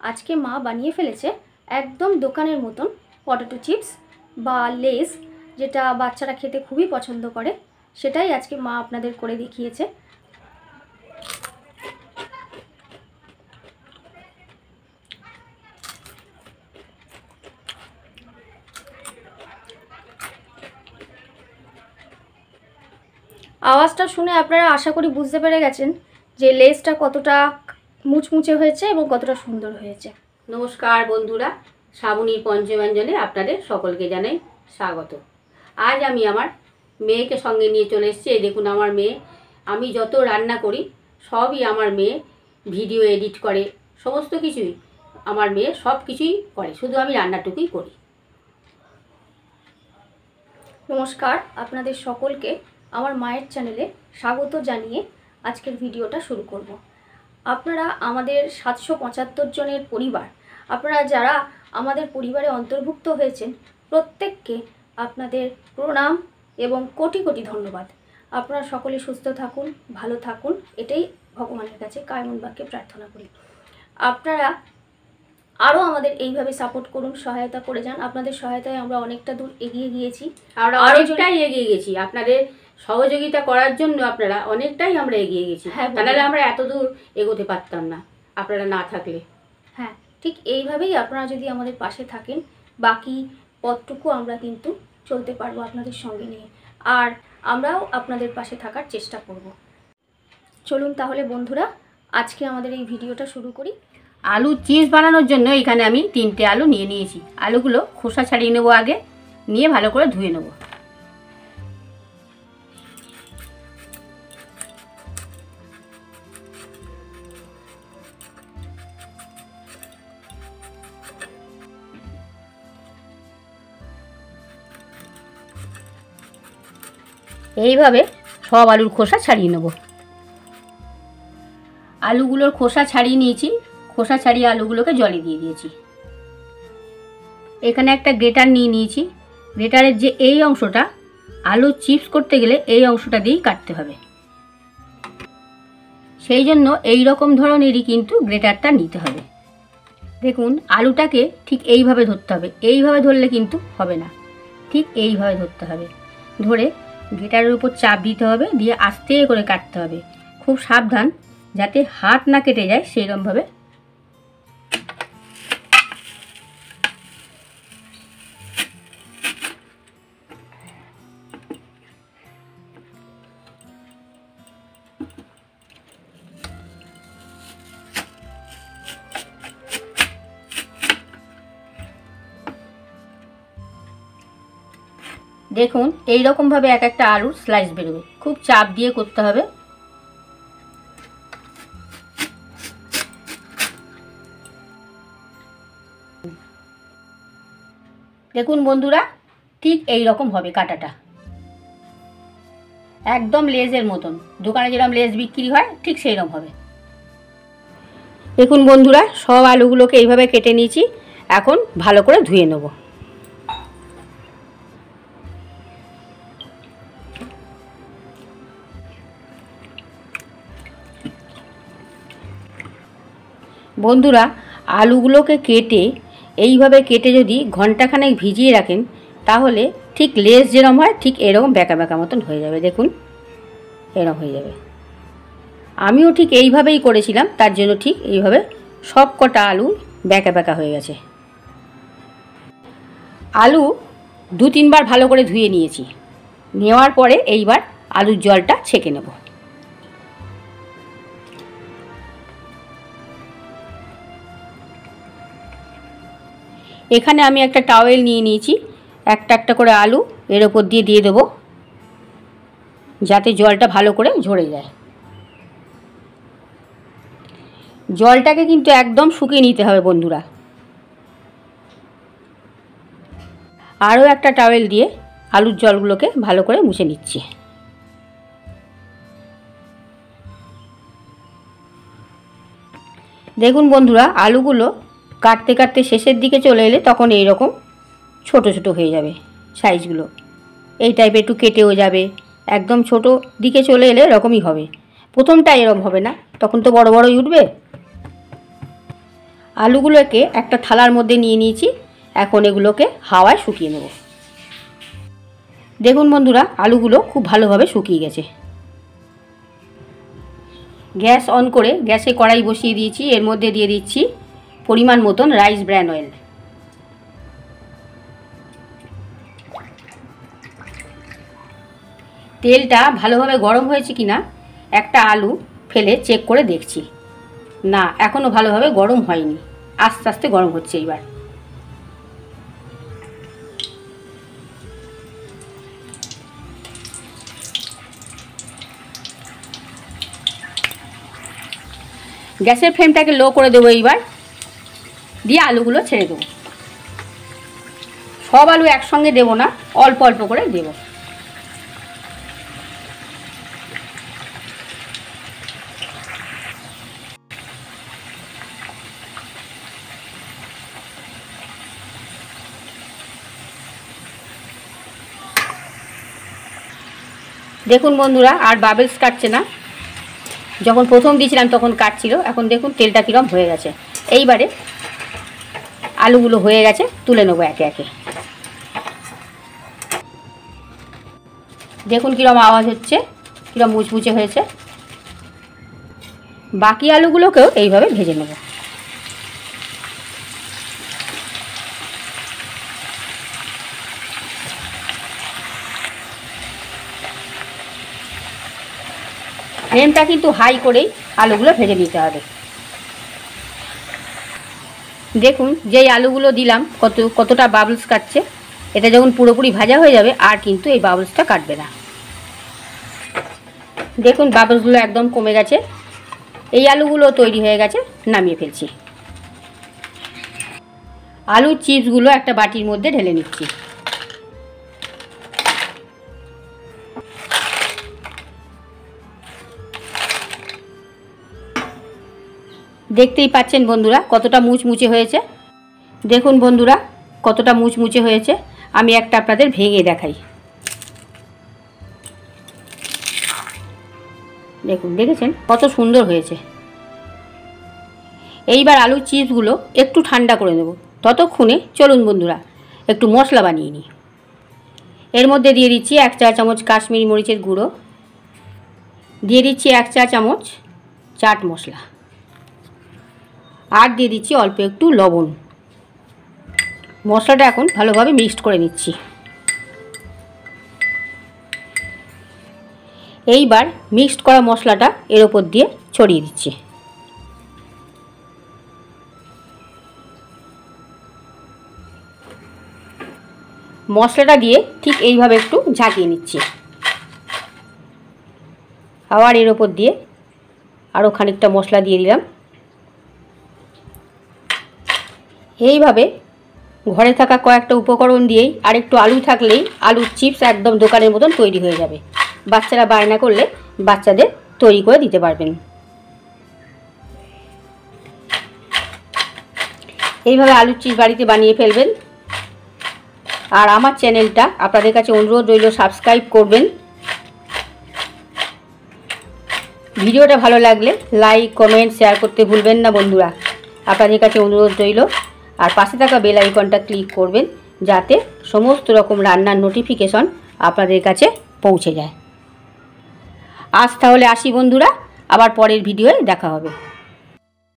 আজকে মা বানিয়ে ফেলেছে একদম দোকানের মতন পটেটো চিপস বা লেস, যেটা বাচ্চারা খেতে খুবই পছন্দ করে। সেটাই আজকে মা আপনাদের করে দেখিয়েছে। আওয়াজটা শুনে আপনারা আশা করি বুঝতে পেরে গেছেন যে লেসটা কতটা মুচমুচে হয়েছে এবং কতটা সুন্দর হয়েছে। নমস্কার বন্ধুরা, শ্রাবণীর পঞ্চব্যঞ্জনে আপনাদের সকলকে জানাই স্বাগত। আজ আমি আমার মেয়েকে সঙ্গে নিয়ে চলে এসেছি। এই দেখুন আমার মেয়ে। আমি যত রান্না করি সবই আমার মেয়ে ভিডিও এডিট করে, সমস্ত কিছুই আমার মেয়ে সব কিছুই করে, শুধু আমি রান্নাটুকুই করি। নমস্কার, আপনাদের সকলকে আমার মায়ের চ্যানেলে স্বাগত জানিয়ে আজকের ভিডিওটা শুরু করব। আপনারা আমাদের 775 জনের পরিবার, আপনারা যারা আমাদের পরিবারে অন্তর্ভুক্ত হয়েছেন প্রত্যেককে আপনাদের প্রণাম এবং কোটি কোটি ধন্যবাদ। আপনারা সকলে সুস্থ থাকুন, ভালো থাকুন, এটাই ভগবানের কাছে কায়মন বাক্যে প্রার্থনা করি। আপনারা আরও আমাদের এইভাবে সাপোর্ট করুন, সহায়তা করে যান। আপনাদের সহায়তায় আমরা অনেকটা দূর এগিয়ে গিয়েছি, আমরা অনেকটাই এগিয়ে গেছি। আপনাদের সহযোগিতা করার জন্য আপনারা অনেকটাই আমরা এগিয়ে গেছি। হ্যাঁ, তাহলে আমরা এত দূর এগোতে পারতাম না আপনারা না থাকলে। হ্যাঁ, ঠিক এইভাবেই আপনারা যদি আমাদের পাশে থাকেন, বাকি পথটুকু আমরা কিন্তু চলতে পারবো আপনাদের সঙ্গে নিয়ে, আর আমরাও আপনাদের পাশে থাকার চেষ্টা করব। চলুন তাহলে বন্ধুরা, আজকে আমাদের এই ভিডিওটা শুরু করি। আলু চিপস বানানোর জন্য এখানে আমি 3টে আলু নিয়ে নিয়েছি। আলুগুলো খোসা ছাড়িয়ে নেবো, আগে নিয়ে ভালো করে ধুয়ে নেব। এইভাবে সব আলুর খোসা ছাড়িয়ে নেব। আলুগুলোর খোসা ছাড়িয়ে নিয়েছি, খোসা ছাড়িয়ে আলুগুলোকে জলে দিয়ে দিয়েছি। এখানে একটা গ্রেটার নিয়ে নিয়েছি। গ্রেটারের যে এই অংশটা, আলু চিপস করতে গেলে এই অংশটা দিয়েই কাটতে হবে, সেই জন্য এই রকম ধরনেরই কিন্তু গ্রেটারটা নিতে হবে। দেখুন আলুটাকে ঠিক এইভাবে ধরতে হবে, এইভাবে ধরলে কিন্তু হবে না, ঠিক এইভাবে ধরতে হবে। ধরে গ্রেটারের উপর চাপ দিতে হবে, দিয়ে আস্তে করে কাটতে হবে। খুব সাবধান যাতে হাত না কেটে যায় সেইরকমভাবে। দেখুন এই রকমভাবে এক একটা আলুর স্লাইস বেরোবে, খুব চাপ দিয়ে করতে হবে। দেখুন বন্ধুরা, ঠিক এই রকম হবে কাটাটা, একদম লেজের মতন। দোকানে যেরকম লেজ বিক্রি হয় ঠিক সেই রকম হবে। দেখুন বন্ধুরা, সব আলুগুলোকে এইভাবে কেটে নিয়েছি। এখন ভালো করে ধুয়ে নেব। বন্ধুরা আলুগুলোকে কেটে এইভাবে কেটে যদি ঘন্টাখানেক ভিজিয়ে রাখেন তাহলে ঠিক লেস যেরকম হয় ঠিক এরকম বেঁকা বেঁকা মতন হয়ে যাবে। দেখুন এরকম হয়ে যাবে। আমিও ঠিক এইভাবেই করেছিলাম, তার জন্য ঠিক এইভাবে সব কটা আলু বেঁকা বেঁকা হয়ে গেছে। আলু 2-3 বার ভালো করে ধুয়ে নিয়েছি। নেওয়ার পরে এইবার আলুর জলটা ছেঁকে নেব। এখানে আমি একটা টাওয়েল নিয়ে নিয়েছি। একটা একটা করে আলু এর ওপর দিয়ে দেবো, যাতে জলটা ভালো করে ঝরে যায়। জলটাকে কিন্তু একদম শুকিয়ে নিতে হবে বন্ধুরা। আরও একটা টাওয়েল দিয়ে আলুর জলগুলোকে ভালো করে মুছে নিচ্ছি। দেখুন বন্ধুরা, আলুগুলো কাটতে কাটতে শেষের দিকে চলে এলে তখন এই রকম ছোট ছোট হয়ে যাবে সাইজগুলো। এই টাইপের একটু কেটেও যাবে, একদম ছোট দিকে চলে এলে এরকমই হবে। প্রথমটা এরকম হবে না, তখন তো বড় বড়ই উঠবে। আলুগুলোকে একটা থালার মধ্যে নিয়ে নিয়েছি, এখন এগুলোকে হাওয়ায় শুকিয়ে নেব। দেখুন বন্ধুরা, আলুগুলো খুব ভালোভাবে শুকিয়ে গেছে। গ্যাস অন করে গ্যাসে কড়াই বসিয়ে দিয়েছি, এর মধ্যে দিয়ে দিচ্ছি পরিমাণ মতন রাইস ব্র্যান অয়েল। তেলটা ভালোভাবে গরম হয়েছে কিনা একটা আলু ফেলে চেক করে দেখছি। না, এখনও ভালোভাবে গরম হয়নি, আস্তে আস্তে গরম হচ্ছে। এইবার গ্যাসের ফ্লেমটাকে লো করে দেবো। এইবার দিয়ে আলুগুলো ছেড়ে দেবো। সব আলু একসঙ্গে দেবো না, অল্প অল্প করে দেব। দেখুন বন্ধুরা, আর বাবলস কাটছে না। যখন প্রথম দিয়েছিলাম তখন কাটছিল, এখন দেখুন তেলটা কীরকম হয়ে গেছে। এইবারে আলুগুলো হয়ে গেছে, তুলে নেবো একে একে। দেখুন কীরকম আওয়াজ হচ্ছে, কীরকম মুচমুচে হয়েছে। বাকি আলুগুলোকেও এইভাবে ভেজে নেব। ফ্লেমটা কিন্তু হাই করেই আলুগুলো ভেজে নিতে হবে। দেখুন যেই আলুগুলো দিলাম কতটা বাবলস কাটছে। এটা যখন পুরোপুরি ভাজা হয়ে যাবে আর কিন্তু এই বাবলসটা কাটবে না। দেখুন বাবলসগুলো একদম কমে গেছে। এই আলুগুলো তৈরি হয়ে গেছে, নামিয়ে ফেলছি। আলুর চিপসগুলো একটা বাটির মধ্যে ঢেলে নিচ্ছি। দেখতেই পাচ্ছেন বন্ধুরা কতটা মুচমুচে হয়েছে। দেখুন বন্ধুরা কতটা মুচমুচে হয়েছে। আমি একটা আপনাদের ভেঙে দেখাই। দেখুন, দেখেছেন কত সুন্দর হয়েছে। এইবার আলুর চিপসগুলো একটু ঠান্ডা করে নেব। ততক্ষণে চলুন বন্ধুরা একটু মশলা বানিয়ে নিই। এর মধ্যে দিয়ে দিচ্ছি 1 চা চামচ কাশ্মীরি মরিচের গুঁড়ো, দিয়ে দিচ্ছি 1 চা চামচ চাট মশলা, আর দিয়ে দিচ্ছি অল্প একটু লবণ। মশলাটা এখন ভালোভাবে মিক্সড করে নিচ্ছি। এইবার মিক্সড করা মশলাটা এর ওপর দিয়ে ছড়িয়ে দিচ্ছি। মশলাটা দিয়ে ঠিক এইভাবে একটু ঝাঁকিয়ে নিচ্ছি। আবার এর ওপর দিয়ে আরও খানিকটা মশলা দিয়ে দিলাম। এইভাবে ঘরে থাকা কয়েকটা উপকরণ দিয়েই আর একটু আলু থাকলেই আলুর চিপস একদম দোকানের মতন তৈরি হয়ে যাবে। বাচ্চারা বায়না করলে বাচ্চাদের তৈরি করে দিতে পারবেন। এইভাবে আলুর চিপস বাড়িতে বানিয়ে ফেলবেন। আর আমার চ্যানেলটা আপনাদের কাছে অনুরোধ রইল সাবস্ক্রাইব করবেন। ভিডিওটা ভালো লাগলে লাইক কমেন্ট শেয়ার করতে ভুলবেন না বন্ধুরা। আপনাদের কাছে অনুরোধ রইল। আর পাশে থাকা বেল আইকনটা ক্লিক করবেন যাতে সমস্ত রকম রান্নার নোটিফিকেশন আপনাদের কাছে পৌঁছে যায়। আজ তাহলে আসি বন্ধুরা, আবার পরের ভিডিওয়ে দেখা হবে।